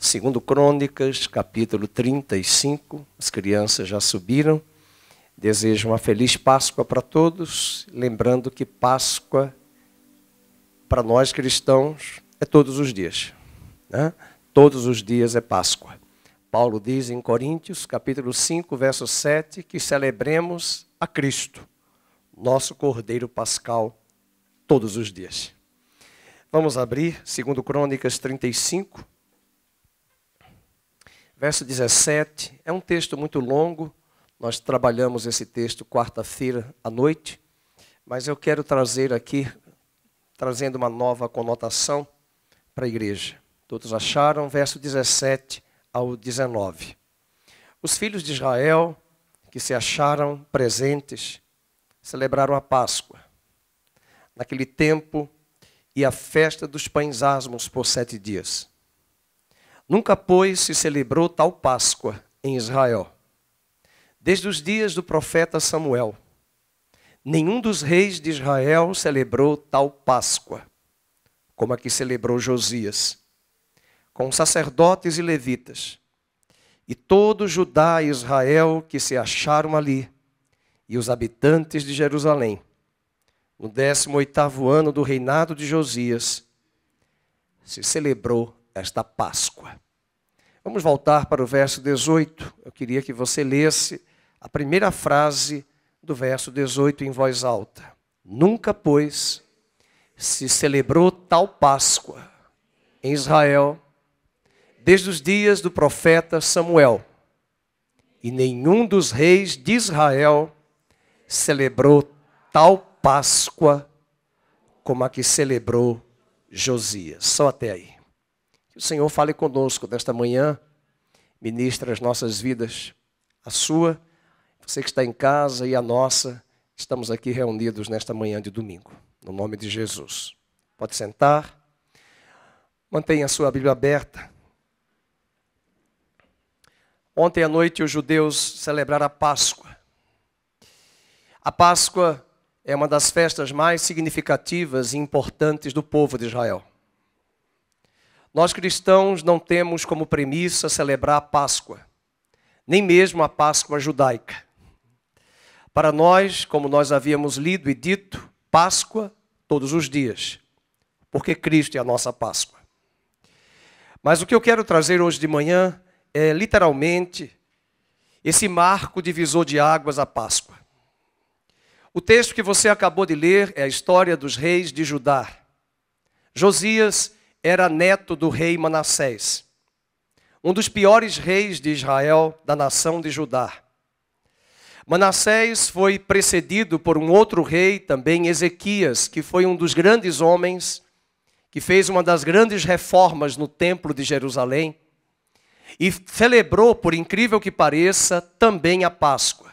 Segundo Crônicas, capítulo 35. As crianças já subiram. Desejo uma feliz Páscoa para todos. Lembrando que Páscoa, para nós cristãos, é todos os dias, né? Todos os dias é Páscoa. Paulo diz em Coríntios, capítulo 5, verso 7, que celebremos a Cristo, nosso Cordeiro Pascal, todos os dias. Vamos abrir, segundo Crônicas 35, verso 17. É um texto muito longo, nós trabalhamos esse texto quarta-feira à noite, mas eu quero trazer aqui, trazendo uma nova conotação para a igreja. Todos acharam? Verso 17 ao 19. Os filhos de Israel, que se acharam presentes, celebraram a Páscoa. Naquele tempo, e a festa dos pães asmos por 7 dias. Nunca, pois, se celebrou tal Páscoa em Israel. Desde os dias do profeta Samuel, nenhum dos reis de Israel celebrou tal Páscoa, como a que celebrou Josias, com sacerdotes e levitas, e todo Judá e Israel que se acharam ali, e os habitantes de Jerusalém. No 18º ano do reinado de Josias, se celebrou esta Páscoa. Vamos voltar para o verso 18. Eu queria que você lesse a primeira frase do verso 18 em voz alta. Nunca, pois, se celebrou tal Páscoa em Israel, desde os dias do profeta Samuel, e nenhum dos reis de Israel celebrou tal Páscoa como a que celebrou Josias. Só até aí. Que o Senhor fale conosco nesta manhã, ministre as nossas vidas, a sua, você que está em casa e a nossa, estamos aqui reunidos nesta manhã de domingo, no nome de Jesus. Pode sentar, mantenha a sua Bíblia aberta. Ontem à noite os judeus celebraram a Páscoa. A Páscoa é uma das festas mais significativas e importantes do povo de Israel. Nós cristãos não temos como premissa celebrar a Páscoa, nem mesmo a Páscoa judaica. Para nós, como nós havíamos lido e dito, Páscoa todos os dias, porque Cristo é a nossa Páscoa. Mas o que eu quero trazer hoje de manhã é literalmente esse marco divisor de águas, a Páscoa. O texto que você acabou de ler é a história dos reis de Judá. Josias era neto do rei Manassés, um dos piores reis de Israel, da nação de Judá. Manassés foi precedido por um outro rei, também Ezequias, que foi um dos grandes homens, que fez uma das grandes reformas no templo de Jerusalém, e celebrou, por incrível que pareça, também a Páscoa.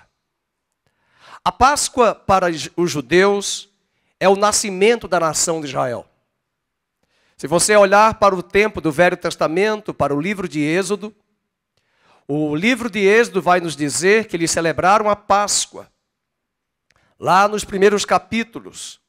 A Páscoa para os judeus é o nascimento da nação de Israel. Se você olhar para o tempo do Velho Testamento, para o livro de Êxodo, o livro de Êxodo vai nos dizer que eles celebraram a Páscoa. Lá nos primeiros capítulos,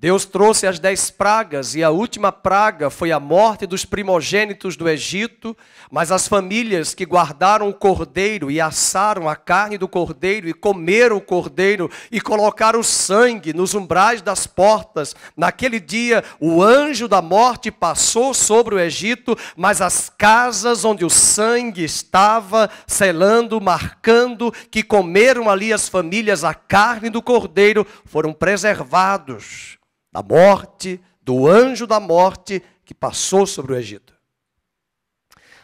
Deus trouxe as 10 pragas e a última praga foi a morte dos primogênitos do Egito, mas as famílias que guardaram o cordeiro e assaram a carne do cordeiro e comeram o cordeiro e colocaram o sangue nos umbrais das portas. Naquele dia o anjo da morte passou sobre o Egito, mas as casas onde o sangue estava selando, marcando, que comeram ali as famílias a carne do cordeiro, foram preservados da morte, do anjo da morte que passou sobre o Egito.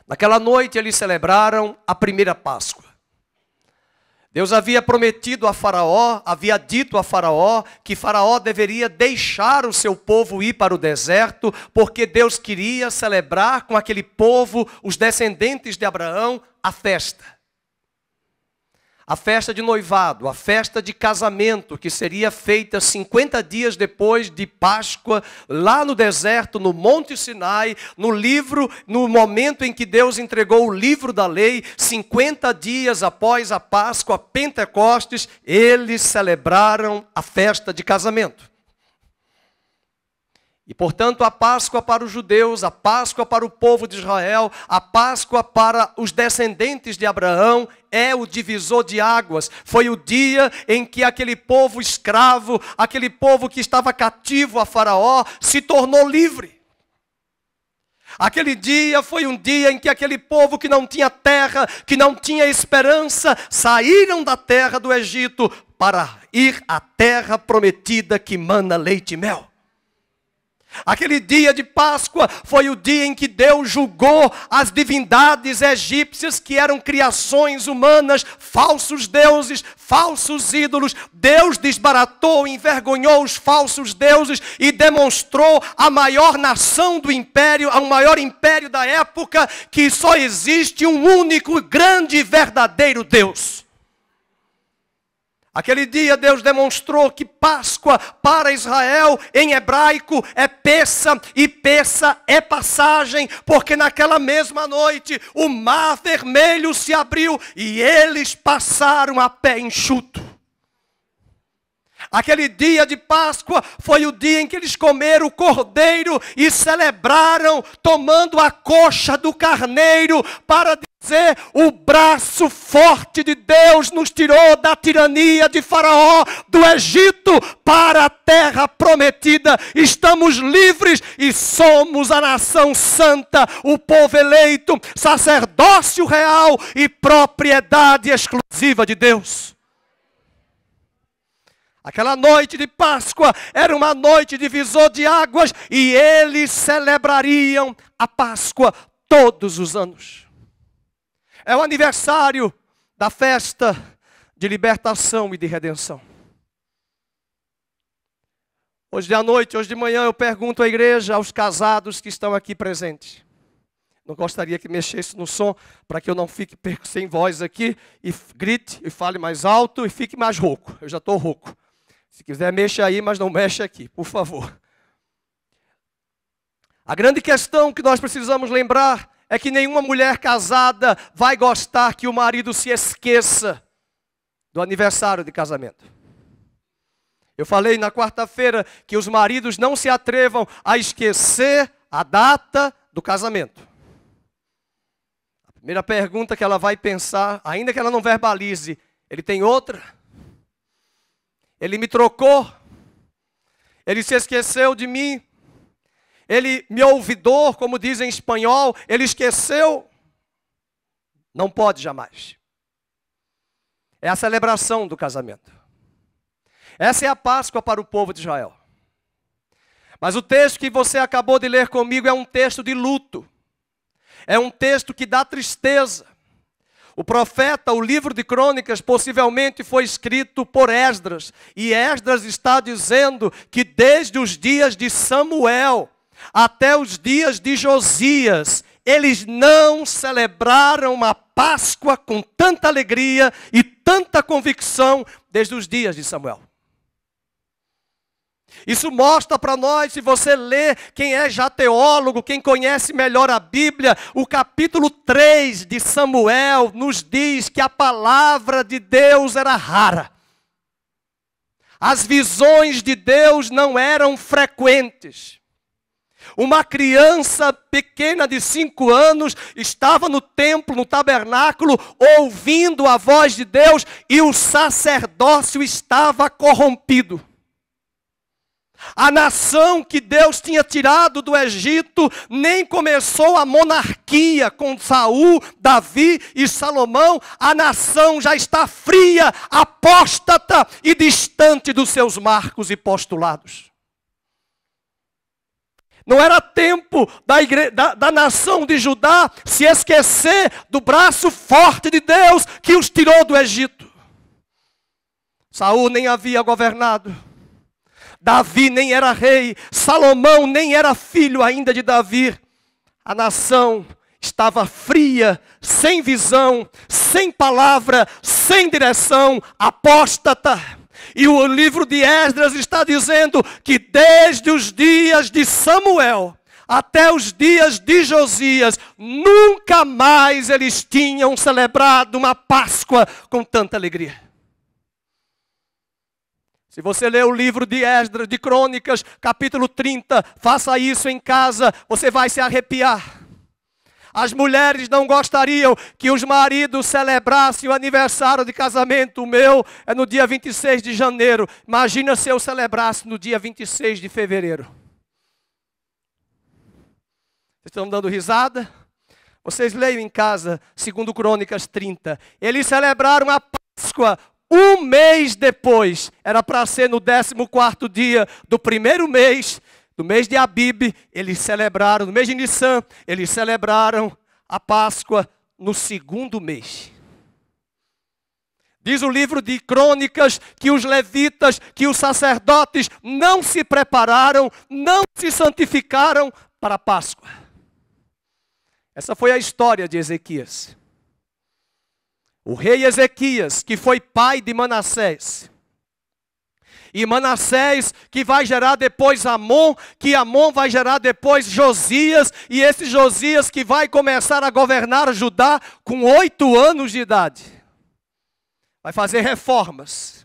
Naquela noite eles celebraram a primeira Páscoa. Deus havia prometido a Faraó, havia dito a Faraó que Faraó deveria deixar o seu povo ir para o deserto, porque Deus queria celebrar com aquele povo, os descendentes de Abraão, a festa. A festa de noivado, a festa de casamento, que seria feita 50 dias depois de Páscoa, lá no deserto, no Monte Sinai, no momento em que Deus entregou o livro da lei, 50 dias após a Páscoa, Pentecostes, eles celebraram a festa de casamento. E, portanto, a Páscoa para os judeus, a Páscoa para o povo de Israel, a Páscoa para os descendentes de Abraão é o divisor de águas. Foi o dia em que aquele povo escravo, aquele povo que estava cativo a Faraó, se tornou livre. Aquele dia foi um dia em que aquele povo que não tinha terra, que não tinha esperança, saíram da terra do Egito para ir à terra prometida que mana leite e mel. Aquele dia de Páscoa foi o dia em que Deus julgou as divindades egípcias que eram criações humanas, falsos deuses, falsos ídolos. Deus desbaratou, envergonhou os falsos deuses e demonstrou a maior nação do império, ao maior império da época, que só existe um único, grande e verdadeiro Deus. Aquele dia Deus demonstrou que Páscoa para Israel em hebraico é Pessa, e Pessa é passagem, porque naquela mesma noite o mar vermelho se abriu e eles passaram a pé enxuto. Aquele dia de Páscoa foi o dia em que eles comeram o cordeiro e celebraram tomando a coxa do carneiro para dizer: o braço forte de Deus nos tirou da tirania de Faraó, do Egito, para a terra prometida. Estamos livres e somos a nação santa, o povo eleito, sacerdócio real e propriedade exclusiva de Deus. Aquela noite de Páscoa era uma noite divisor de águas e eles celebrariam a Páscoa todos os anos. É o aniversário da festa de libertação e de redenção. Hoje à noite, hoje de manhã, eu pergunto à igreja, aos casados que estão aqui presentes. Não gostaria que mexesse no som, para que eu não fique sem voz aqui, e grite, e fale mais alto, e fique mais rouco. Eu já estou rouco. Se quiser, mexa aí, mas não mexe aqui, por favor. A grande questão que nós precisamos lembrar é que nenhuma mulher casada vai gostar que o marido se esqueça do aniversário de casamento. Eu falei na quarta-feira que os maridos não se atrevam a esquecer a data do casamento. A primeira pergunta que ela vai pensar, ainda que ela não verbalize: ele tem outra? Ele me trocou? Ele se esqueceu de mim? Ele me olvidou, como dizem em espanhol? Ele esqueceu? Não pode jamais. É a celebração do casamento. Essa é a Páscoa para o povo de Israel. Mas o texto que você acabou de ler comigo é um texto de luto. É um texto que dá tristeza. O profeta, o livro de Crônicas, possivelmente foi escrito por Esdras. E Esdras está dizendo que desde os dias de Samuel até os dias de Josias, eles não celebraram uma Páscoa com tanta alegria e tanta convicção desde os dias de Samuel. Isso mostra para nós, se você lê, quem é já teólogo, quem conhece melhor a Bíblia, o capítulo 3 de Samuel nos diz que a palavra de Deus era rara. As visões de Deus não eram frequentes. Uma criança pequena de 5 anos estava no templo, no tabernáculo, ouvindo a voz de Deus e o sacerdócio estava corrompido. A nação que Deus tinha tirado do Egito nem começou a monarquia com Saul, Davi e Salomão. A nação já está fria, apóstata e distante dos seus marcos e postulados. Não era tempo da nação de Judá se esquecer do braço forte de Deus que os tirou do Egito. Saul nem havia governado. Davi nem era rei, Salomão nem era filho ainda de Davi. A nação estava fria, sem visão, sem palavra, sem direção, apóstata. E o livro de Esdras está dizendo que desde os dias de Samuel até os dias de Josias, nunca mais eles tinham celebrado uma Páscoa com tanta alegria. Se você ler o livro de Esdras, de Crônicas, capítulo 30, faça isso em casa, você vai se arrepiar. As mulheres não gostariam que os maridos celebrassem o aniversário de casamento. O meu é no dia 26 de janeiro. Imagina se eu celebrasse no dia 26 de fevereiro. Vocês estão dando risada? Vocês leiam em casa, segundo Crônicas 30. Eles celebraram a Páscoa um mês depois. Era para ser no 14º dia do primeiro mês. No mês de Abib, eles celebraram, no mês de Nissan, eles celebraram a Páscoa no segundo mês. Diz o livro de Crônicas que os levitas, que os sacerdotes não se prepararam, não se santificaram para a Páscoa. Essa foi a história de Ezequias. O rei Ezequias, que foi pai de Manassés. E Manassés, que vai gerar depois Amon, que Amon vai gerar depois Josias, e esse Josias que vai começar a governar Judá com 8 anos de idade. Vai fazer reformas,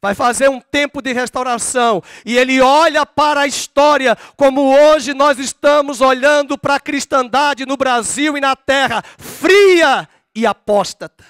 vai fazer um tempo de restauração, e ele olha para a história como hoje nós estamos olhando para a cristandade no Brasil e na terra, fria e apóstata.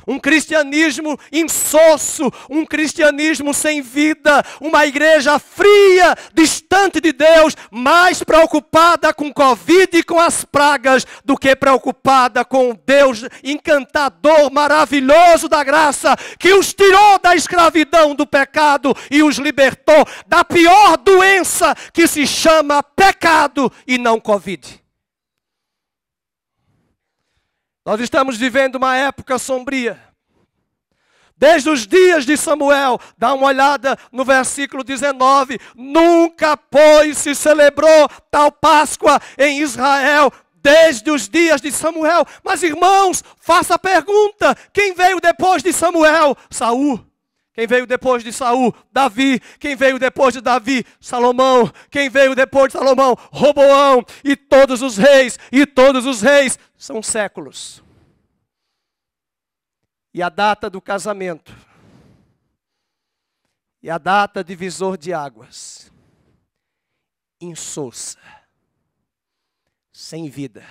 Um cristianismo insosso, um cristianismo sem vida, uma igreja fria, distante de Deus, mais preocupada com Covid e com as pragas do que preocupada com o Deus encantador, maravilhoso da graça, que os tirou da escravidão do pecado e os libertou da pior doença que se chama pecado e não Covid. Nós estamos vivendo uma época sombria. Desde os dias de Samuel, dá uma olhada no versículo 19. Nunca, pois, se celebrou tal Páscoa em Israel, desde os dias de Samuel. Mas, irmãos, faça a pergunta. Quem veio depois de Samuel? Saul. Quem veio depois de Saul? Davi. Quem veio depois de Davi? Salomão. Quem veio depois de Salomão? Roboão. E todos os reis são séculos. E a data do casamento. E a data divisor de águas. Insossa. Sem vida.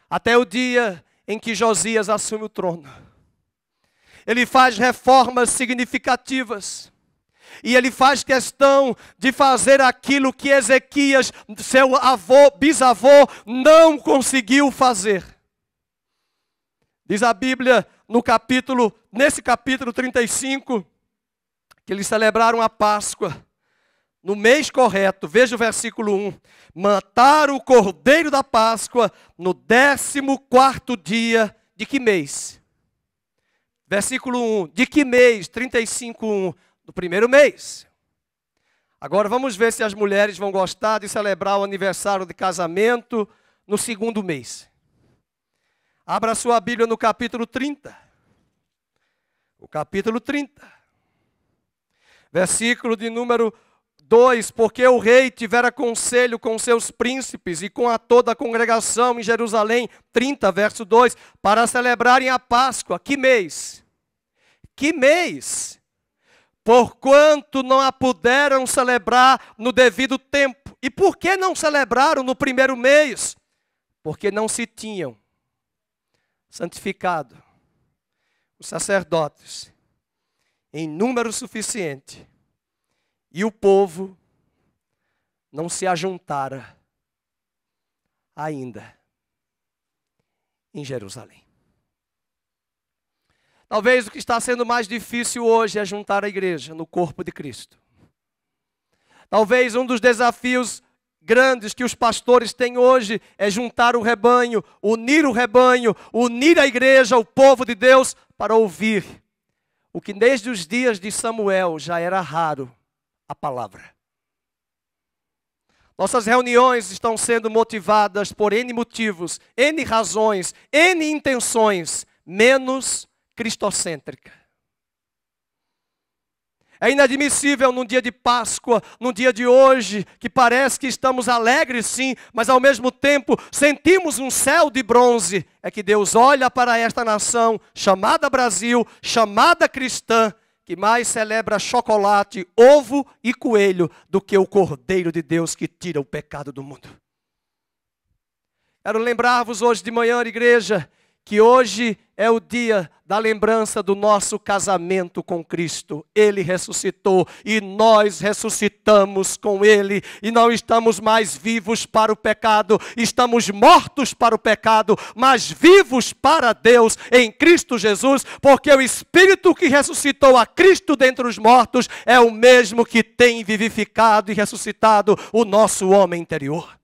Até o dia em que Josias assume o trono. Ele faz reformas significativas. E ele faz questão de fazer aquilo que Ezequias, seu avô, bisavô, não conseguiu fazer. Diz a Bíblia nesse capítulo 35, que eles celebraram a Páscoa no mês correto. Veja o versículo 1. Mataram o cordeiro da Páscoa no 14º dia de que mês? Versículo 1. De que mês? 35:1. Do primeiro mês. Agora vamos ver se as mulheres vão gostar de celebrar o aniversário de casamento no segundo mês. Abra sua Bíblia no capítulo 30. O capítulo 30. Versículo de número 2. Porque o rei tivera conselho com seus príncipes e com toda a congregação em Jerusalém. 30, verso 2. Para celebrarem a Páscoa. Que mês? Que mês? Porquanto não a puderam celebrar no devido tempo. E por que não celebraram no primeiro mês? Porque não se tinham santificado os sacerdotes em número suficiente. E o povo não se ajuntara ainda em Jerusalém. Talvez o que está sendo mais difícil hoje é juntar a igreja no corpo de Cristo. Talvez um dos desafios grandes que os pastores têm hoje é juntar o rebanho, unir a igreja, o povo de Deus, para ouvir o que desde os dias de Samuel já era raro, a palavra. Nossas reuniões estão sendo motivadas por N motivos, N razões, N intenções, menos cristocêntrica. É inadmissível num dia de Páscoa, num dia de hoje, que parece que estamos alegres sim, mas ao mesmo tempo sentimos um céu de bronze. É que Deus olha para esta nação chamada Brasil, chamada cristã, que mais celebra chocolate, ovo e coelho do que o Cordeiro de Deus que tira o pecado do mundo. Quero lembrar-vos hoje de manhã, igreja, que hoje é o dia da lembrança do nosso casamento com Cristo. Ele ressuscitou e nós ressuscitamos com Ele. E não estamos mais vivos para o pecado, estamos mortos para o pecado, mas vivos para Deus em Cristo Jesus, porque o Espírito que ressuscitou a Cristo dentre os mortos é o mesmo que tem vivificado e ressuscitado o nosso homem interior.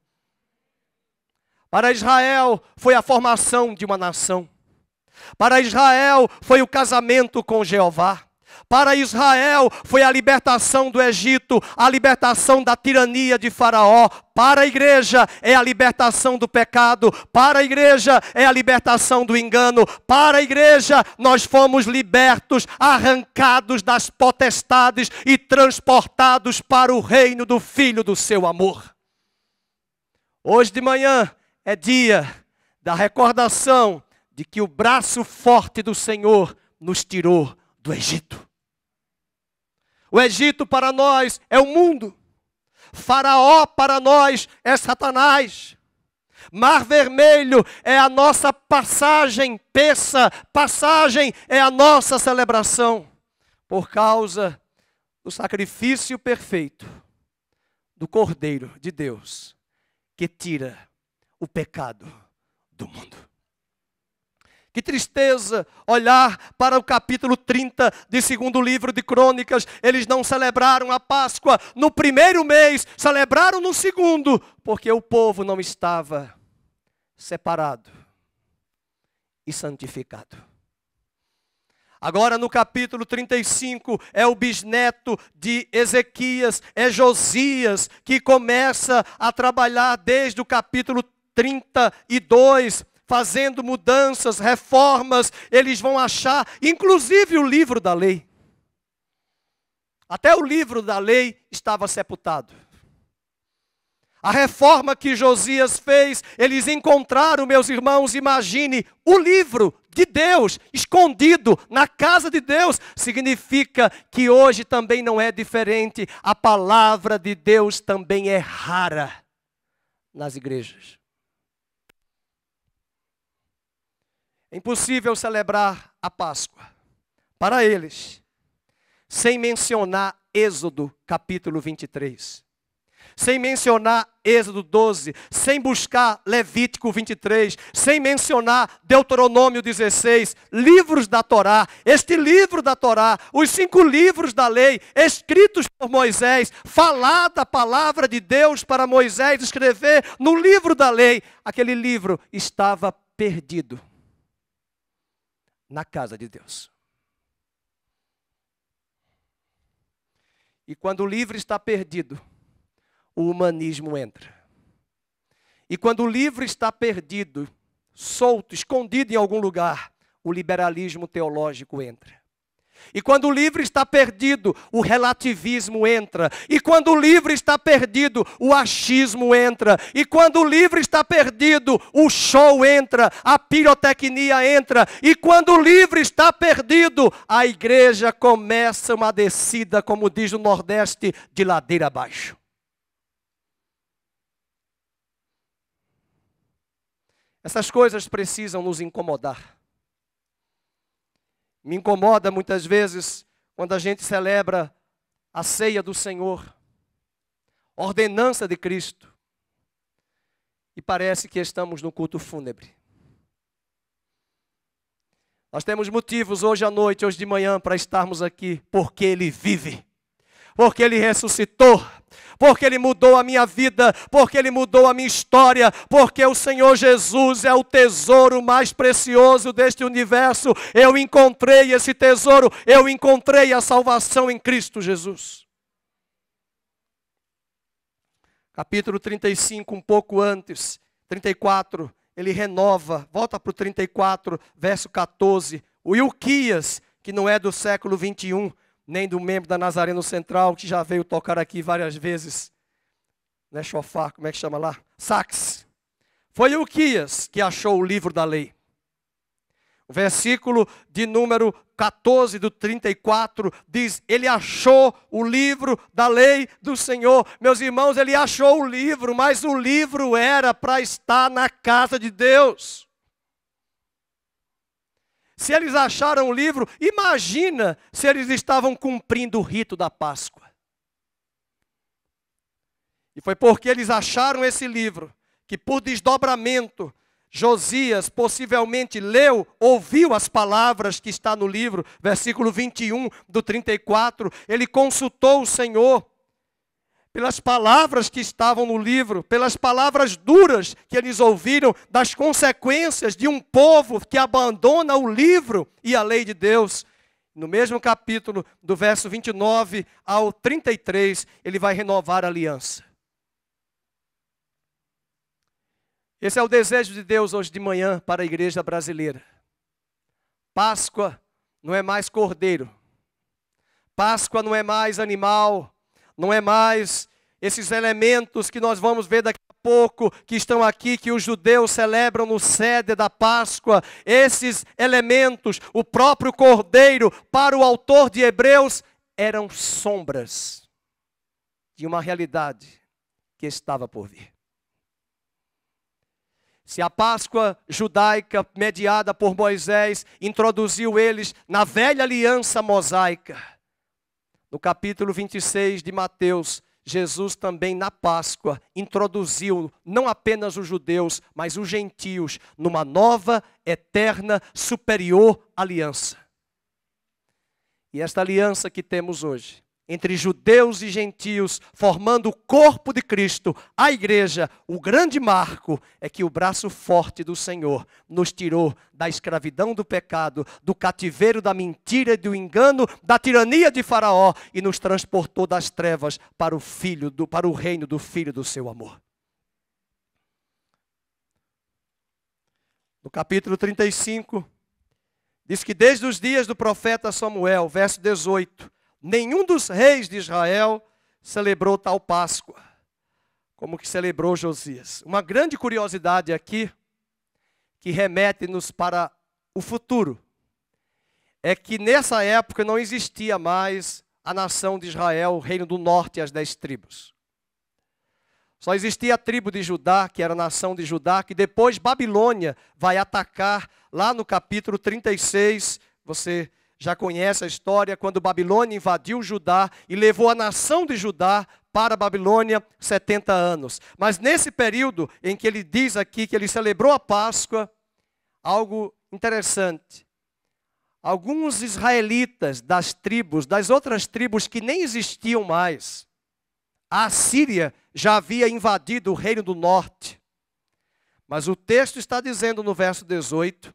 Para Israel foi a formação de uma nação. Para Israel foi o casamento com Jeová. Para Israel foi a libertação do Egito, a libertação da tirania de Faraó. Para a igreja é a libertação do pecado. Para a igreja é a libertação do engano. Para a igreja nós fomos libertos, arrancados das potestades e transportados para o reino do Filho do seu amor. Hoje de manhã é dia da recordação de que o braço forte do Senhor nos tirou do Egito. O Egito para nós é o mundo. Faraó para nós é Satanás. Mar Vermelho é a nossa passagem, passagem é a nossa celebração. Por causa do sacrifício perfeito do Cordeiro de Deus, que tira o pecado do mundo. Que tristeza olhar para o capítulo 30 de 2º livro de Crônicas. Eles não celebraram a Páscoa no primeiro mês, celebraram no segundo, porque o povo não estava separado e santificado. Agora no capítulo 35 é o bisneto de Ezequias, é Josias, que começa a trabalhar desde o capítulo 32, fazendo mudanças, reformas. Eles vão achar, inclusive, o livro da lei. Até o livro da lei estava sepultado. A reforma que Josias fez, eles encontraram, meus irmãos, imagine, o livro de Deus escondido na casa de Deus. Significa que hoje também não é diferente. A palavra de Deus também é rara nas igrejas. É impossível celebrar a Páscoa para eles sem mencionar Êxodo capítulo 23. Sem mencionar Êxodo 12, sem buscar Levítico 23, sem mencionar Deuteronômio 16, livros da Torá. Este livro da Torá, os 5 livros da lei, escritos por Moisés, falada a palavra de Deus para Moisés escrever no livro da lei. Aquele livro estava perdido na casa de Deus. E quando o livro está perdido, o humanismo entra. E quando o livro está perdido, solto, escondido em algum lugar, o liberalismo teológico entra. E quando o livro está perdido, o relativismo entra. E quando o livro está perdido, o achismo entra. E quando o livro está perdido, o show entra, a pirotecnia entra. E quando o livro está perdido, a igreja começa uma descida, como diz o Nordeste, de ladeira abaixo. Essas coisas precisam nos incomodar. Me incomoda muitas vezes quando a gente celebra a ceia do Senhor, ordenança de Cristo, e parece que estamos no culto fúnebre. Nós temos motivos hoje à noite, hoje de manhã, para estarmos aqui, porque Ele vive, porque Ele ressuscitou, porque Ele mudou a minha vida, porque Ele mudou a minha história, porque o Senhor Jesus é o tesouro mais precioso deste universo. Eu encontrei esse tesouro, eu encontrei a salvação em Cristo Jesus. Capítulo 35, um pouco antes, 34, ele renova, volta para o 34, verso 14. O Ilquias, que não é do século 21, nem do membro da Nazareno Central, que já veio tocar aqui várias vezes, né, chofar, como é que chama lá? Sax. Foi Ilquias que achou o livro da lei. O versículo de número 14 do 34 diz: ele achou o livro da lei do Senhor. Meus irmãos, ele achou o livro, mas o livro era para estar na casa de Deus. Se eles acharam o livro, imagina se eles estavam cumprindo o rito da Páscoa. E foi porque eles acharam esse livro, que por desdobramento, Josias possivelmente leu, ouviu as palavras que está no livro, versículo 21 do 34, ele consultou o Senhor pelas palavras que estavam no livro, pelas palavras duras que eles ouviram, das consequências de um povo que abandona o livro e a lei de Deus. No mesmo capítulo, do verso 29 ao 33, ele vai renovar a aliança. Esse é o desejo de Deus hoje de manhã para a igreja brasileira. Páscoa não é mais cordeiro. Páscoa não é mais animal. Não é mais esses elementos que nós vamos ver daqui a pouco, que estão aqui, que os judeus celebram no Seder da Páscoa. Esses elementos, o próprio cordeiro, para o autor de Hebreus, eram sombras de uma realidade que estava por vir. Se a Páscoa judaica, mediada por Moisés, introduziu eles na velha aliança mosaica, no capítulo 26 de Mateus, Jesus também na Páscoa introduziu não apenas os judeus, mas os gentios, numa nova, eterna, superior aliança. E esta aliança que temos hoje, entre judeus e gentios, formando o corpo de Cristo, a igreja, o grande marco é que o braço forte do Senhor nos tirou da escravidão do pecado, do cativeiro da mentira e do engano, da tirania de Faraó e nos transportou das trevas para o reino do Filho do seu amor. No capítulo 35, diz que desde os dias do profeta Samuel, verso 18, nenhum dos reis de Israel celebrou tal Páscoa, como que celebrou Josias. Uma grande curiosidade aqui, que remete-nos para o futuro, é que nessa época não existia mais a nação de Israel, o reino do norte e as 10 tribos. Só existia a tribo de Judá, que era a nação de Judá, que depois Babilônia vai atacar lá no capítulo 36, você já conhece a história, quando Babilônia invadiu Judá e levou a nação de Judá para a Babilônia 70 anos. Mas nesse período em que ele diz aqui que ele celebrou a Páscoa, algo interessante. Alguns israelitas das tribos, das outras tribos que nem existiam mais, a Assíria já havia invadido o reino do norte. Mas o texto está dizendo no verso 18,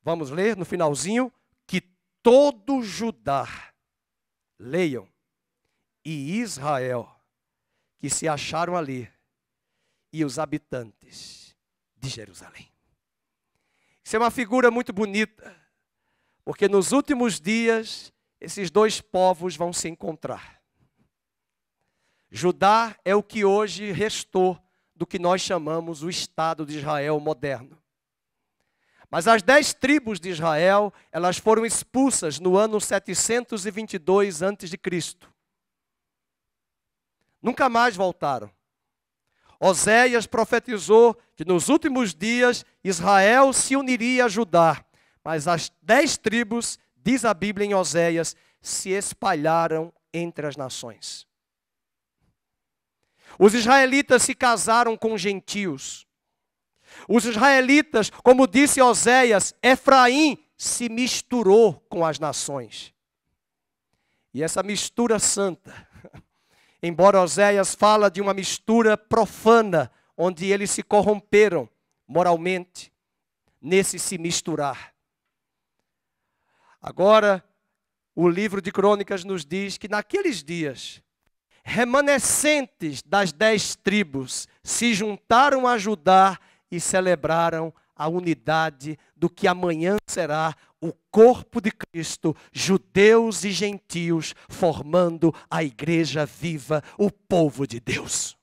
vamos ler no finalzinho, que todo Judá, leiam, e Israel, que se acharam ali, e os habitantes de Jerusalém. Isso é uma figura muito bonita, porque nos últimos dias, esses dois povos vão se encontrar. Judá é o que hoje restou do que nós chamamos o Estado de Israel moderno. Mas as 10 tribos de Israel, elas foram expulsas no ano 722 a.C. Nunca mais voltaram. Oséias profetizou que nos últimos dias Israel se uniria a Judá. Mas as 10 tribos, diz a Bíblia em Oséias, se espalharam entre as nações. Os israelitas se casaram com gentios. Os israelitas, como disse Oséias, Efraim se misturou com as nações. E essa mistura santa, embora Oséias fala de uma mistura profana, onde eles se corromperam moralmente, nesse se misturar. Agora, o livro de Crônicas nos diz que naqueles dias, remanescentes das 10 tribos se juntaram a Judá e celebraram a unidade do que amanhã será o corpo de Cristo, judeus e gentios, formando a igreja viva, o povo de Deus.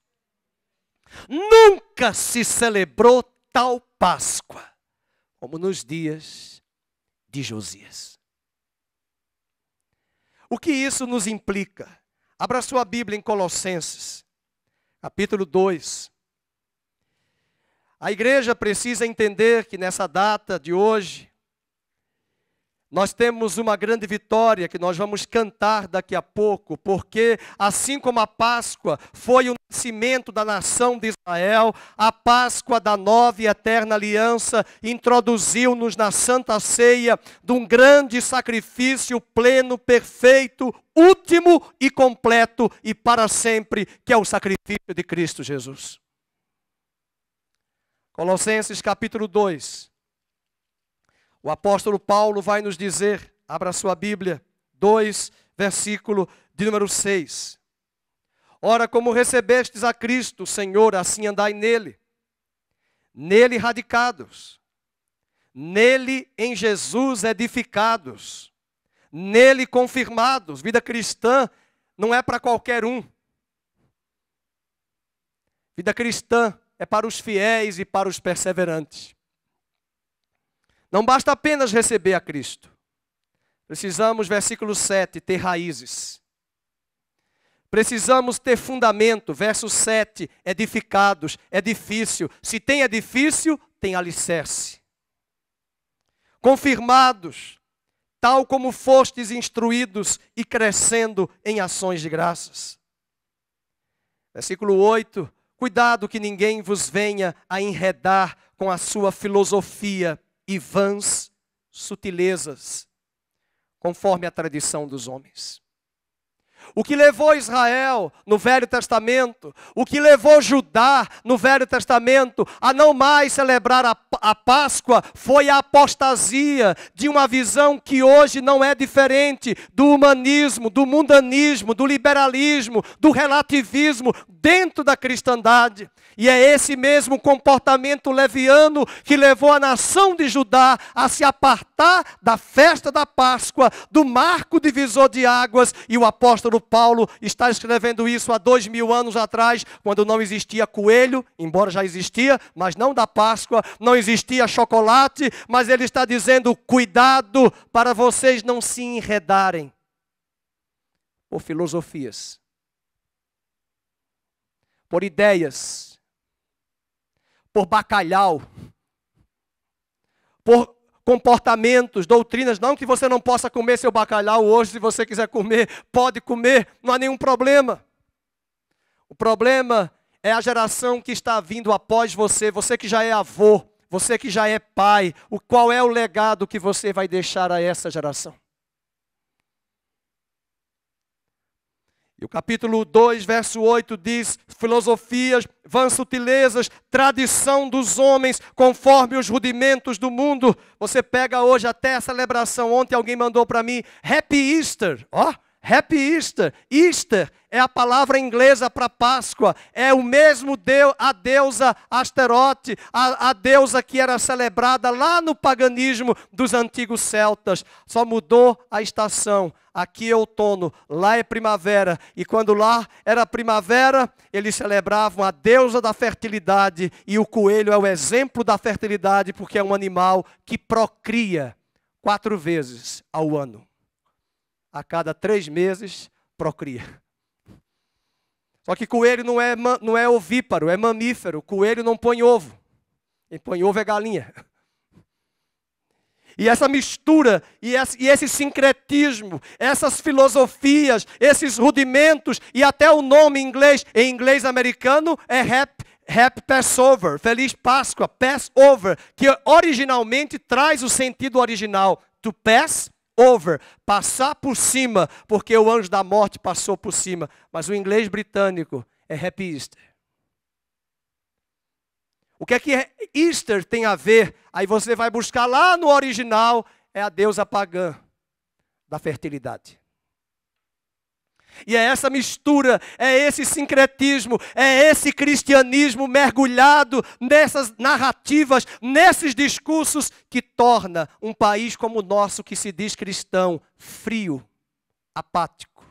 Nunca se celebrou tal Páscoa como nos dias de Josias. O que isso nos implica? Abra sua Bíblia em Colossenses, capítulo 2. A igreja precisa entender que nessa data de hoje, nós temos uma grande vitória que nós vamos cantar daqui a pouco, porque assim como a Páscoa foi o nascimento da nação de Israel, a Páscoa da nova e eterna aliança introduziu-nos na Santa Ceia de um grande sacrifício pleno, perfeito, último e completo e para sempre, que é o sacrifício de Cristo Jesus. Colossenses capítulo 2. O apóstolo Paulo vai nos dizer, abra sua Bíblia, 2, versículo de número 6. Ora, como recebestes a Cristo, Senhor, assim andai nele. Nele radicados. Nele em Jesus edificados. Nele confirmados. Vida cristã não é para qualquer um. Vida cristã é para os fiéis e para os perseverantes. Não basta apenas receber a Cristo. Precisamos, versículo 7, ter raízes. Precisamos ter fundamento, verso 7, edificados, edifício. Se tem edifício, tem alicerce. Confirmados, tal como fostes instruídos e crescendo em ações de graças. Versículo 8, cuidado que ninguém vos venha a enredar com a sua filosofia e vãs sutilezas, conforme a tradição dos homens. O que levou Israel no Velho Testamento, o que levou Judá no Velho Testamento a não mais celebrar a Páscoa foi a apostasia de uma visão que hoje não é diferente do humanismo, do mundanismo, do liberalismo, do relativismo dentro da cristandade. E é esse mesmo comportamento leviano que levou a nação de Judá a se apartar da festa da Páscoa, do marco divisor de águas, e o apóstolo Paulo está escrevendo isso há 2000 anos atrás, quando não existia coelho, embora já existia, mas não da Páscoa, não existia chocolate, mas ele está dizendo, cuidado para vocês não se enredarem por filosofias, por ideias, por bacalhau, por comportamentos, doutrinas, não que você não possa comer seu bacalhau hoje, se você quiser comer, pode comer, não há nenhum problema. O problema é a geração que está vindo após você, você que já é avô, você que já é pai, qual é o legado que você vai deixar a essa geração? E o capítulo 2, verso 8 diz, filosofias, vãs sutilezas, tradição dos homens, conforme os rudimentos do mundo. Você pega hoje até a celebração, ontem alguém mandou para mim, Happy Easter, ó, Happy Easter. Easter é a palavra inglesa para Páscoa. É o mesmo a deusa Asterote, a deusa que era celebrada lá no paganismo dos antigos celtas. Só mudou a estação. Aqui é outono, lá é primavera. E quando lá era primavera, eles celebravam a deusa da fertilidade. E o coelho é o exemplo da fertilidade, porque é um animal que procria 4 vezes ao ano. A cada 3 meses, procria. Só que coelho não é ovíparo, é mamífero. Coelho não põe ovo. Quem põe ovo é galinha. E essa mistura, e esse sincretismo, essas filosofias, esses rudimentos, e até o nome em inglês americano, é Happy Passover, Feliz Páscoa, Passover, que originalmente traz o sentido original, to pass over, passar por cima, porque o anjo da morte passou por cima. Mas o inglês britânico é Happy Easter. O que é que Easter tem a ver? Aí você vai buscar lá no original, é a deusa pagã da fertilidade. E é essa mistura, é esse sincretismo, é esse cristianismo mergulhado nessas narrativas, nesses discursos, que torna um país como o nosso, que se diz cristão, frio, apático.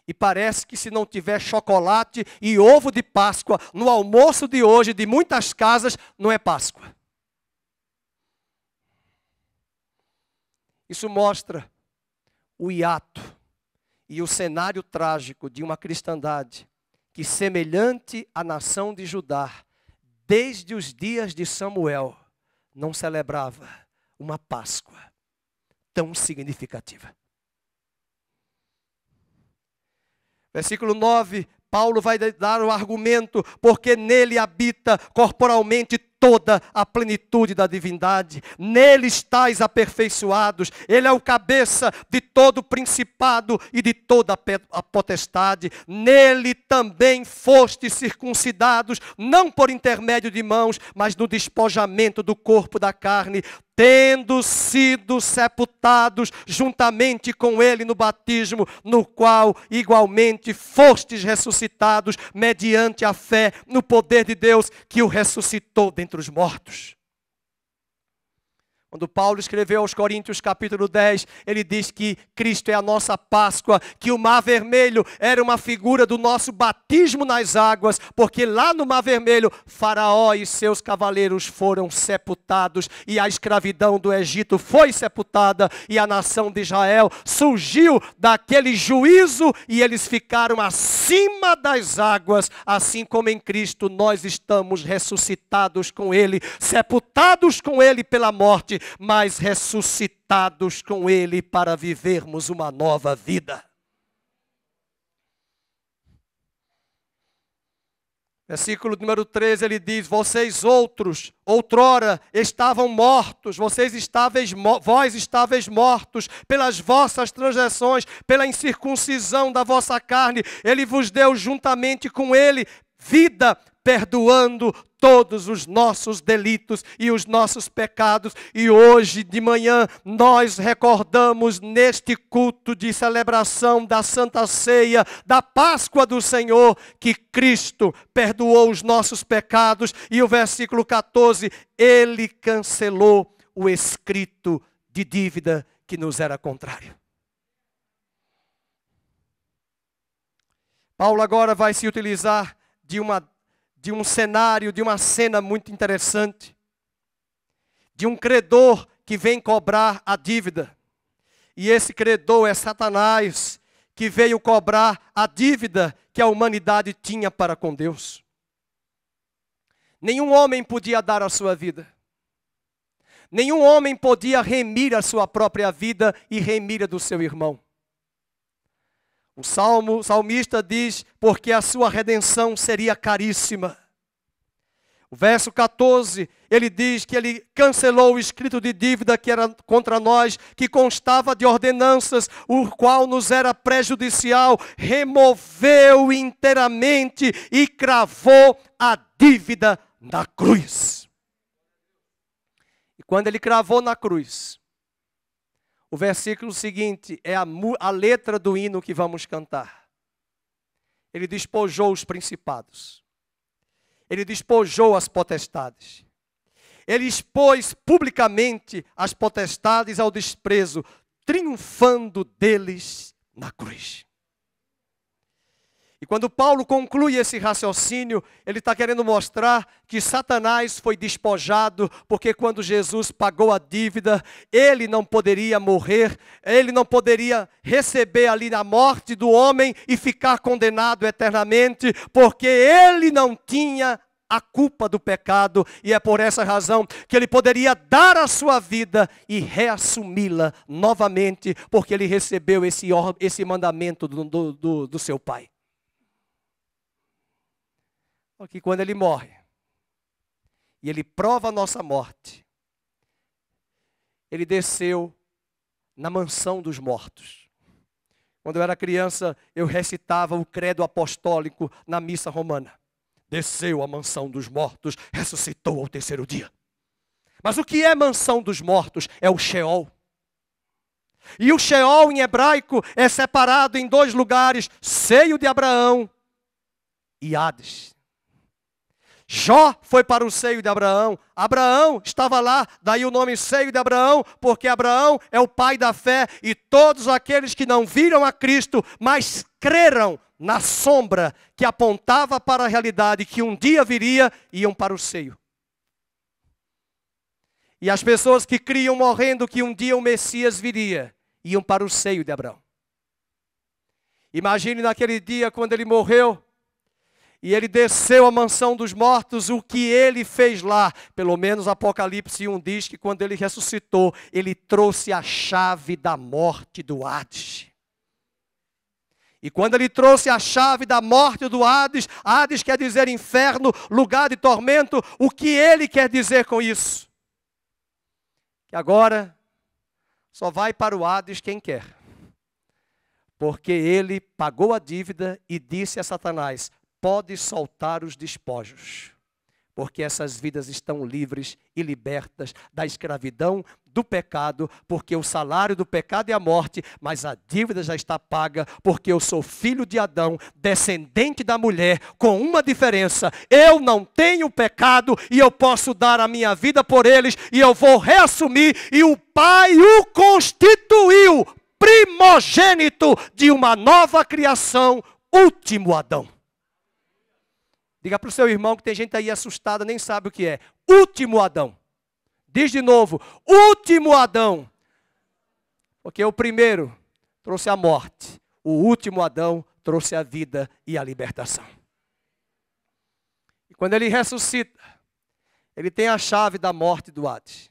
E parece que se não tiver chocolate e ovo de Páscoa no almoço de hoje de muitas casas, não é Páscoa. Isso mostra o hiato e o cenário trágico de uma cristandade que, semelhante à nação de Judá, desde os dias de Samuel, não celebrava uma Páscoa tão significativa. Versículo 9, Paulo vai dar o argumento, porque nele habita corporalmente toda a plenitude da divindade. Nele estáis aperfeiçoados. Ele é o cabeça de todo principado e de toda a potestade. Nele também fostes circuncidados, não por intermédio de mãos, mas no despojamento do corpo da carne, tendo sido sepultados juntamente com ele no batismo, no qual igualmente fostes ressuscitados mediante a fé no poder de Deus que o ressuscitou dentre os mortos. Quando Paulo escreveu aos Coríntios capítulo 10, ele diz que Cristo é a nossa Páscoa, que o Mar Vermelho era uma figura do nosso batismo nas águas, porque lá no Mar Vermelho, Faraó e seus cavaleiros foram sepultados, e a escravidão do Egito foi sepultada, e a nação de Israel surgiu daquele juízo, e eles ficaram acima das águas, assim como em Cristo nós estamos ressuscitados com Ele, sepultados com Ele pela morte, mas ressuscitados com Ele para vivermos uma nova vida. Versículo número 13, ele diz: vocês outros, outrora, estavam mortos, vós estáveis mortos pelas vossas transgressões, pela incircuncisão da vossa carne. Ele vos deu juntamente com Ele vida, perdoando todos os nossos delitos e os nossos pecados. E hoje de manhã nós recordamos neste culto de celebração da Santa Ceia, da Páscoa do Senhor, que Cristo perdoou os nossos pecados. E o versículo 14, Ele cancelou o escrito de dívida que nos era contrário. Paulo agora vai se utilizar de um cenário, de uma cena muito interessante, de um credor que vem cobrar a dívida. E esse credor é Satanás, que veio cobrar a dívida que a humanidade tinha para com Deus. Nenhum homem podia dar a sua vida. Nenhum homem podia remir a sua própria vida e remir a do seu irmão. O salmista diz, porque a sua redenção seria caríssima. O verso 14, ele diz que ele cancelou o escrito de dívida que era contra nós, que constava de ordenanças, o qual nos era prejudicial, removeu inteiramente e cravou a dívida na cruz. E quando ele cravou na cruz, o versículo seguinte é a letra do hino que vamos cantar. Ele despojou os principados. Ele despojou as potestades. Ele expôs publicamente as potestades ao desprezo, triunfando deles na cruz. E quando Paulo conclui esse raciocínio, ele está querendo mostrar que Satanás foi despojado, porque quando Jesus pagou a dívida, ele não poderia morrer, ele não poderia receber ali a morte do homem e ficar condenado eternamente, porque ele não tinha a culpa do pecado, e é por essa razão que ele poderia dar a sua vida e reassumi-la novamente, porque ele recebeu esse mandamento do seu Pai. Porque quando ele morre, e ele prova a nossa morte, ele desceu na mansão dos mortos. Quando eu era criança, eu recitava o credo apostólico na missa romana. Desceu à mansão dos mortos, ressuscitou ao terceiro dia. Mas o que é mansão dos mortos? É o Sheol. E o Sheol em hebraico é separado em dois lugares, seio de Abraão e Hades. Jó foi para o seio de Abraão. Abraão estava lá, daí o nome seio de Abraão, porque Abraão é o pai da fé, e todos aqueles que não viram a Cristo, mas creram na sombra que apontava para a realidade que um dia viria, iam para o seio. E as pessoas que criam morrendo que um dia o Messias viria, iam para o seio de Abraão. Imagine naquele dia quando ele morreu, e ele desceu à mansão dos mortos, o que ele fez lá. Pelo menos Apocalipse 1 diz que quando ele ressuscitou, ele trouxe a chave da morte do Hades. E quando ele trouxe a chave da morte do Hades, Hades quer dizer inferno, lugar de tormento, o que ele quer dizer com isso? Que agora só vai para o Hades quem quer. Porque ele pagou a dívida e disse a Satanás: pode soltar os despojos, porque essas vidas estão livres e libertas da escravidão, do pecado, porque o salário do pecado é a morte, mas a dívida já está paga, porque eu sou filho de Adão, descendente da mulher, com uma diferença: eu não tenho pecado e eu posso dar a minha vida por eles, e eu vou reassumir, e o Pai o constituiu primogênito de uma nova criação, último Adão. Diga para o seu irmão que tem gente aí assustada, nem sabe o que é. Último Adão. Diz de novo, último Adão. Porque o primeiro trouxe a morte, o último Adão trouxe a vida e a libertação. E quando ele ressuscita, ele tem a chave da morte do Hades.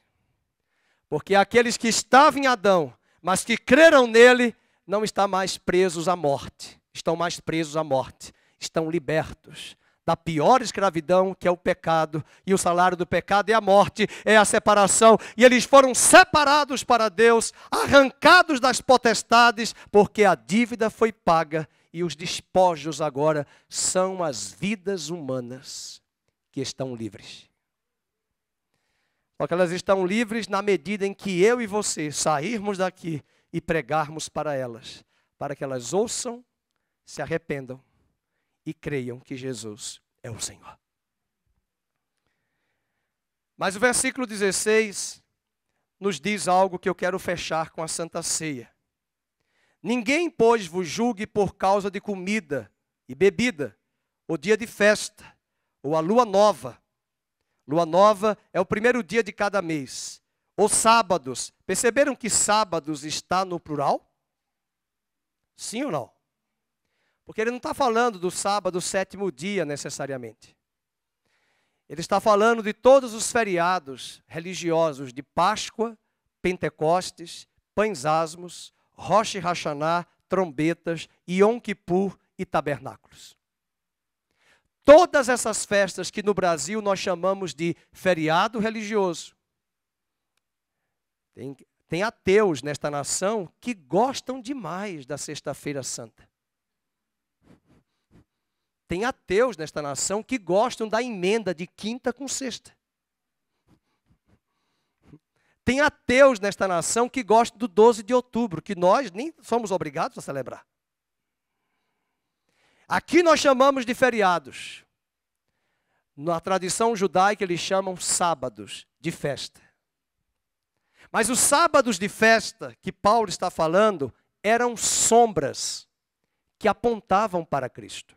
Porque aqueles que estavam em Adão, mas que creram nele, não estão mais presos à morte. Estão mais presos à morte. Estão libertos da pior escravidão, que é o pecado. E o salário do pecado é a morte, é a separação. E eles foram separados para Deus, arrancados das potestades, porque a dívida foi paga. E os despojos agora são as vidas humanas que estão livres. Só que elas estão livres na medida em que eu e você sairmos daqui e pregarmos para elas, para que elas ouçam, se arrependam e creiam que Jesus é o Senhor. Mas o versículo 16 nos diz algo que eu quero fechar com a Santa Ceia. Ninguém, pois, vos julgue por causa de comida e bebida, ou dia de festa, ou a lua nova. Lua nova é o primeiro dia de cada mês. Ou sábados. Perceberam que sábados está no plural? Sim ou não? Porque ele não está falando do sábado, sétimo dia, necessariamente. Ele está falando de todos os feriados religiosos de Páscoa, Pentecostes, Pães Asmos, Rosh Hashanah, trombetas, Yom Kippur e tabernáculos. Todas essas festas que no Brasil nós chamamos de feriado religioso. Tem ateus nesta nação que gostam demais da Sexta-feira Santa. Tem ateus nesta nação que gostam da emenda de quinta com sexta. Tem ateus nesta nação que gostam do 12 de outubro, que nós nem somos obrigados a celebrar. Aqui nós chamamos de feriados. Na tradição judaica eles chamam sábados de festa. Mas os sábados de festa que Paulo está falando eram sombras que apontavam para Cristo.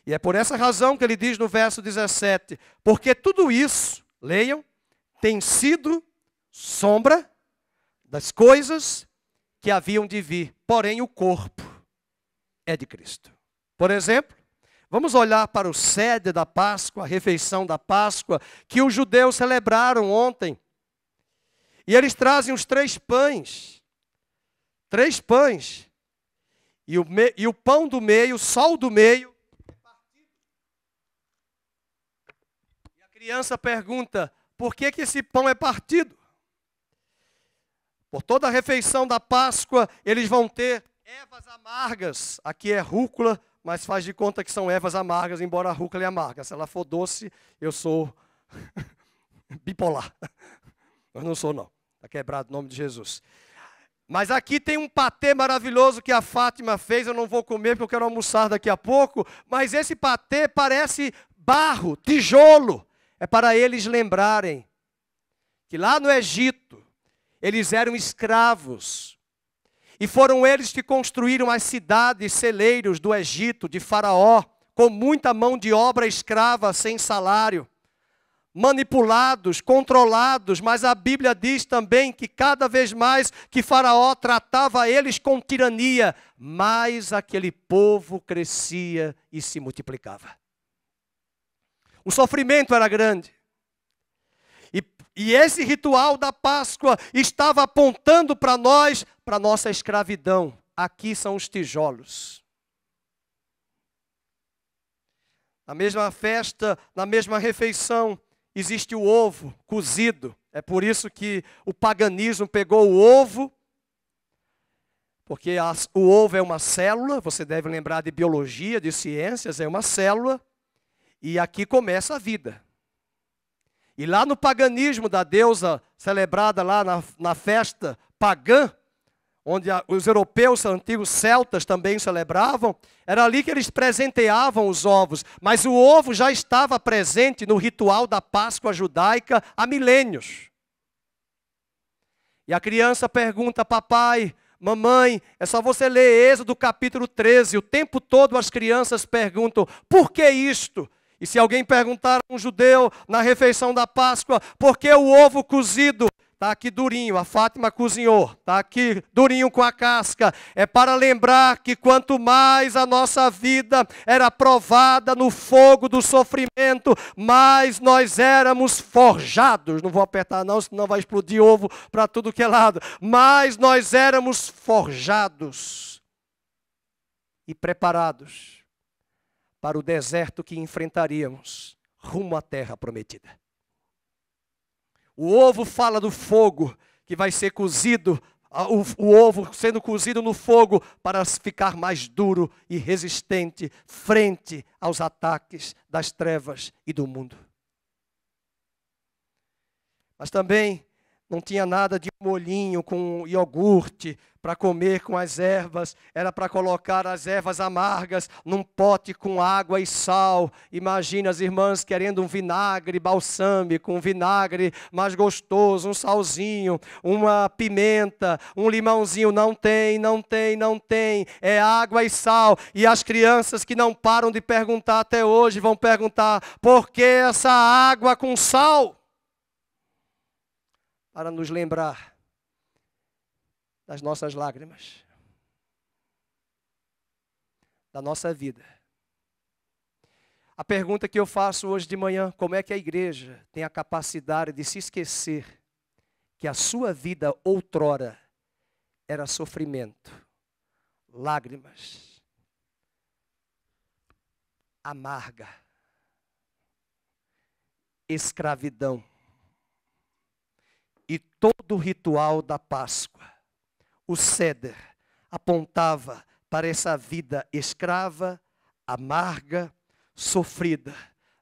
E é por essa razão que ele diz no verso 17, porque tudo isso, leiam, tem sido sombra das coisas que haviam de vir, porém o corpo é de Cristo. Por exemplo, vamos olhar para o sede da Páscoa, a refeição da Páscoa, que os judeus celebraram ontem. E eles trazem os 3 pães. 3 pães. E o pão do meio, o sal do meio, é partido. E a criança pergunta, por que esse pão é partido? Por toda a refeição da Páscoa, eles vão ter ervas amargas. Aqui é rúcula, mas faz de conta que são ervas amargas, embora a rúcula é amarga. Se ela for doce, eu sou bipolar. Mas não sou, não. Está quebrado o nome de Jesus. Mas aqui tem um patê maravilhoso que a Fátima fez. Eu não vou comer porque eu quero almoçar daqui a pouco. Mas esse patê parece barro, tijolo. É para eles lembrarem que lá no Egito, eles eram escravos. E foram eles que construíram as cidades, celeiros do Egito, de Faraó, com muita mão de obra escrava, sem salário. manipulados, controlados, mas a Bíblia diz também que cada vez mais que Faraó tratava eles com tirania, mais aquele povo crescia e se multiplicava. O sofrimento era grande. E esse ritual da Páscoa estava apontando para nós, para a nossa escravidão. Aqui são os tijolos. Na mesma festa, na mesma refeição, existe o ovo cozido. É por isso que o paganismo pegou o ovo, porque o ovo é uma célula, você deve lembrar de biologia, de ciências, é uma célula, e aqui começa a vida. E lá no paganismo da deusa, celebrada lá na festa pagã, onde os europeus, antigos celtas também celebravam, era ali que eles presenteavam os ovos. Mas o ovo já estava presente no ritual da Páscoa judaica há milênios. E a criança pergunta, papai, mamãe, é só você ler Êxodo capítulo 13. O tempo todo as crianças perguntam, por que isto? E se alguém perguntar a um judeu na refeição da Páscoa, por que o ovo cozido? Está aqui durinho, a Fátima cozinhou. Está aqui durinho com a casca. É para lembrar que quanto mais a nossa vida era provada no fogo do sofrimento, mais nós éramos forjados. Não vou apertar não, senão vai explodir ovo para tudo que é lado. Mas nós éramos forjados e preparados para o deserto que enfrentaríamos rumo à terra prometida. O ovo fala do fogo que vai ser cozido, o ovo sendo cozido no fogo para ficar mais duro e resistente frente aos ataques das trevas e do mundo. Mas também não tinha nada de molhinho com iogurte para comer com as ervas. Era para colocar as ervas amargas num pote com água e sal. Imagina as irmãs querendo um vinagre balsâmico, um vinagre mais gostoso, um salzinho, uma pimenta, um limãozinho. Não tem, não tem, não tem. É água e sal. E as crianças que não param de perguntar até hoje vão perguntar, por que essa água com sal? Para nos lembrar das nossas lágrimas, da nossa vida. A pergunta que eu faço hoje de manhã, como é que a igreja tem a capacidade de se esquecer que a sua vida outrora era sofrimento, lágrimas, amarga, escravidão. E todo o ritual da Páscoa, o Seder, apontava para essa vida escrava, amarga, sofrida,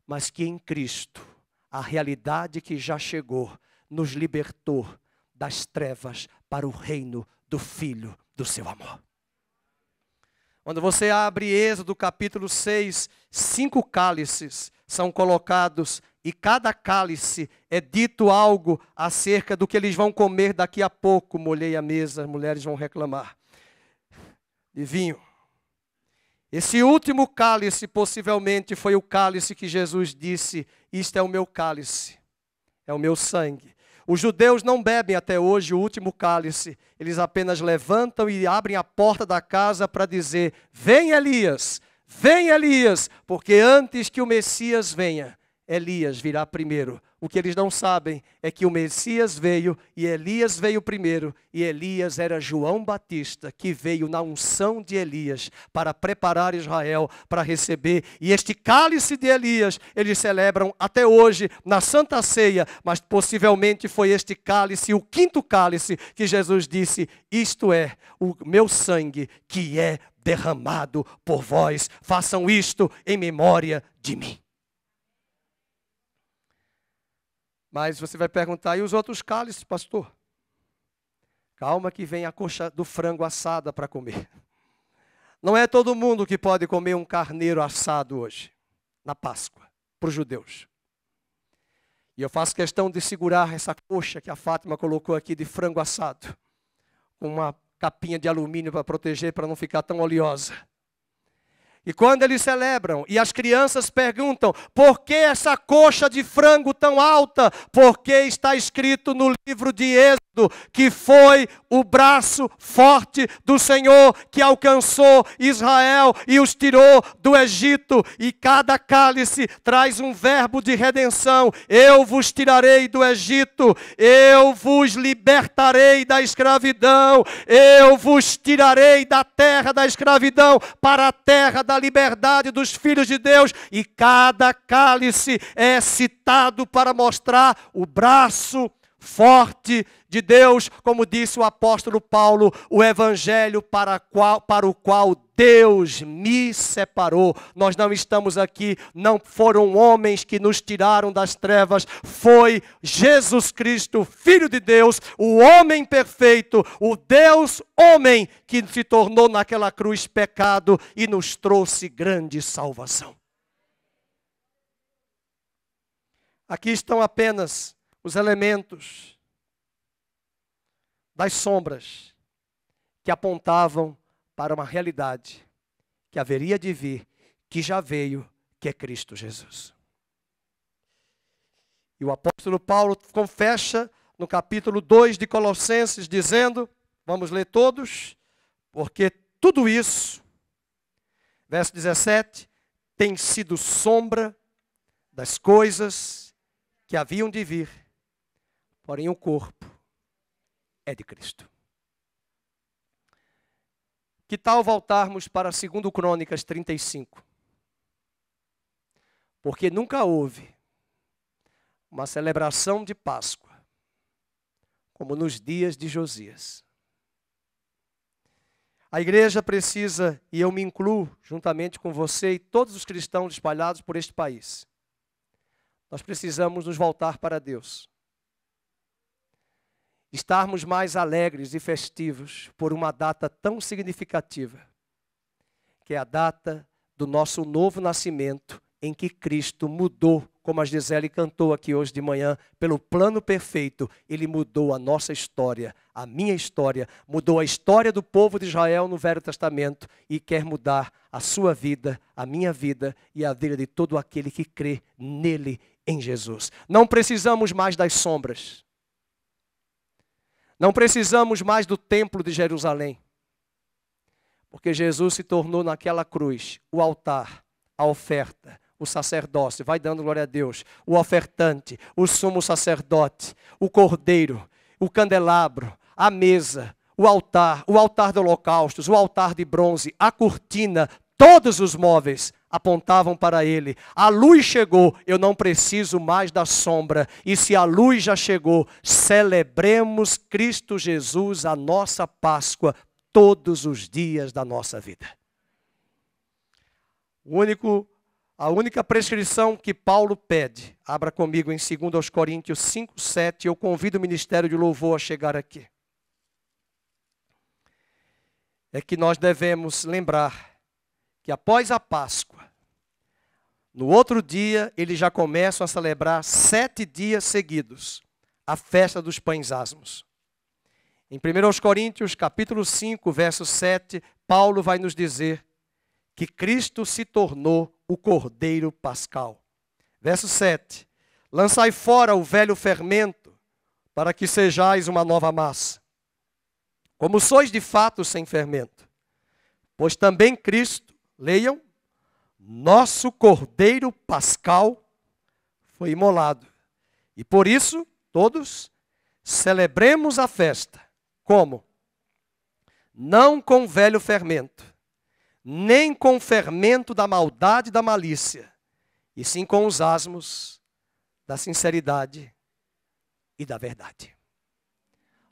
mas que em Cristo, a realidade que já chegou, nos libertou das trevas para o reino do Filho do seu amor. Quando você abre Êxodo capítulo 6, 5 cálices são colocados e cada cálice é dito algo acerca do que eles vão comer daqui a pouco. Molhei a mesa, as mulheres vão reclamar. De vinho. Esse último cálice possivelmente foi o cálice que Jesus disse, isto é o meu cálice, é o meu sangue. Os judeus não bebem até hoje o último cálice, eles apenas levantam e abrem a porta da casa para dizer, vem Elias, porque antes que o Messias venha, Elias virá primeiro. O que eles não sabem é que o Messias veio e Elias veio primeiro. E Elias era João Batista, que veio na unção de Elias para preparar Israel para receber. E este cálice de Elias, eles celebram até hoje na Santa Ceia. Mas possivelmente foi este cálice, o quinto cálice, que Jesus disse, isto é o meu sangue que é derramado por vós. Façam isto em memória de mim. Mas você vai perguntar, e os outros cálices, pastor? Calma que vem a coxa do frango assada para comer. Não é todo mundo que pode comer um carneiro assado hoje, na Páscoa, para os judeus. E eu faço questão de segurar essa coxa que a Fátima colocou aqui de frango assado, com uma capinha de alumínio para proteger, para não ficar tão oleosa. E quando eles celebram, e as crianças perguntam, por que essa coxa de frango tão alta? Porque está escrito no livro de Êxodo, que foi o braço forte do Senhor que alcançou Israel e os tirou do Egito. E cada cálice traz um verbo de redenção. Eu vos tirarei do Egito, eu vos libertarei da escravidão, eu vos tirarei da terra da escravidão para a terra da liberdade dos filhos de Deus. E cada cálice é citado para mostrar o braço forte de Deus, como disse o apóstolo Paulo, o evangelho para o qual Deus me separou. Nós não estamos aqui, não foram homens que nos tiraram das trevas, foi Jesus Cristo, Filho de Deus, o homem perfeito, o Deus homem, que se tornou naquela cruz pecado e nos trouxe grande salvação. Aqui estão apenas os elementos das sombras que apontavam para uma realidade que haveria de vir, que já veio, que é Cristo Jesus. E o apóstolo Paulo confessa no capítulo 2 de Colossenses, dizendo, vamos ler todos, porque tudo isso, verso 17, tem sido sombra das coisas que haviam de vir, porém o corpo é de Cristo. Que tal voltarmos para 2 Crônicas 35? Porque nunca houve uma celebração de Páscoa como nos dias de Josias. A igreja precisa, e eu me incluo juntamente com você e todos os cristãos espalhados por este país, nós precisamos nos voltar para Deus. Estarmos mais alegres e festivos por uma data tão significativa, que é a data do nosso novo nascimento, em que Cristo mudou, como a Gisele cantou aqui hoje de manhã, pelo plano perfeito, Ele mudou a nossa história, a minha história, mudou a história do povo de Israel no Velho Testamento e quer mudar a sua vida, a minha vida e a vida de todo aquele que crê nele, em Jesus. Não precisamos mais das sombras. Não precisamos mais do templo de Jerusalém, porque Jesus se tornou naquela cruz o altar, a oferta, o sacerdócio, vai dando glória a Deus, o ofertante, o sumo sacerdote, o cordeiro, o candelabro, a mesa, o altar de holocaustos, o altar de bronze, a cortina, todos os móveis apontavam para ele. A luz chegou, eu não preciso mais da sombra. E se a luz já chegou, celebremos Cristo Jesus, a nossa Páscoa, todos os dias da nossa vida. A única prescrição que Paulo pede, abra comigo em 2 Coríntios 5, 7, eu convido o ministério de louvor a chegar aqui. É que nós devemos lembrar que após a Páscoa, no outro dia, eles já começam a celebrar 7 dias seguidos a festa dos pães asmos. Em 1 Coríntios, capítulo 5, verso 7, Paulo vai nos dizer que Cristo se tornou o Cordeiro Pascal. Verso 7, lançai fora o velho fermento, para que sejais uma nova massa, como sois de fato sem fermento. Pois também Cristo, leiam, nosso Cordeiro Pascal foi imolado. E por isso, todos, celebremos a festa. Como? Não com velho fermento, nem com o fermento da maldade e da malícia, e sim com os asmos da sinceridade e da verdade.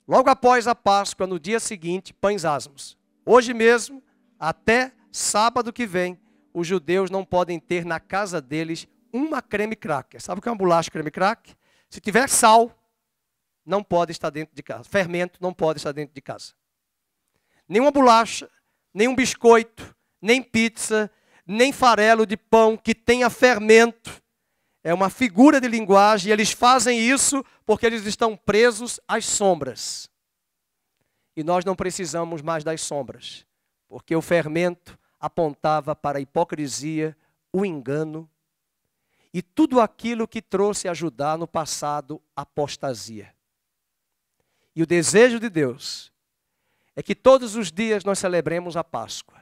Logo após a Páscoa, no dia seguinte, pães asmos. Hoje mesmo, até sábado que vem, os judeus não podem ter na casa deles uma creme cracker. Sabe o que é uma bolacha creme cracker? Se tiver sal, não pode estar dentro de casa. Fermento não pode estar dentro de casa. Nenhuma bolacha, nem um biscoito, nem pizza, nem farelo de pão que tenha fermento. É uma figura de linguagem, e eles fazem isso porque eles estão presos às sombras. E nós não precisamos mais das sombras, porque o fermento, apontava para a hipocrisia, o engano e tudo aquilo que trouxe a Judá no passado apostasia. E o desejo de Deus é que todos os dias nós celebremos a Páscoa,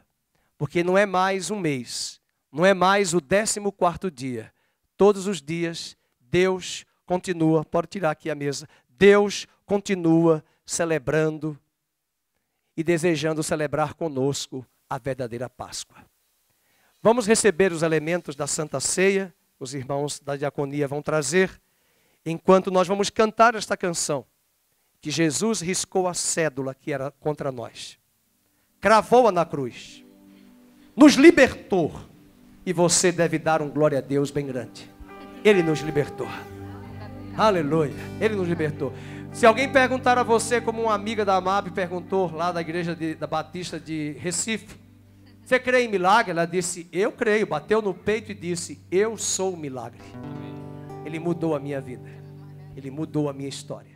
porque não é mais um mês, não é mais o 14º dia. Todos os dias Deus continua, pode tirar aqui a mesa, Deus continua celebrando e desejando celebrar conosco a verdadeira Páscoa. Vamos receber os elementos da Santa Ceia, os irmãos da diaconia vão trazer, enquanto nós vamos cantar esta canção, que Jesus riscou a cédula que era contra nós, cravou-a na cruz, nos libertou, e você deve dar um glória a Deus bem grande. Ele nos libertou. Aleluia, Ele nos libertou. Se alguém perguntar a você, como uma amiga da AMAB perguntou lá da igreja da Batista de Recife, você crê em milagre? Ela disse, eu creio, bateu no peito e disse, eu sou o milagre. Ele mudou a minha vida, Ele mudou a minha história.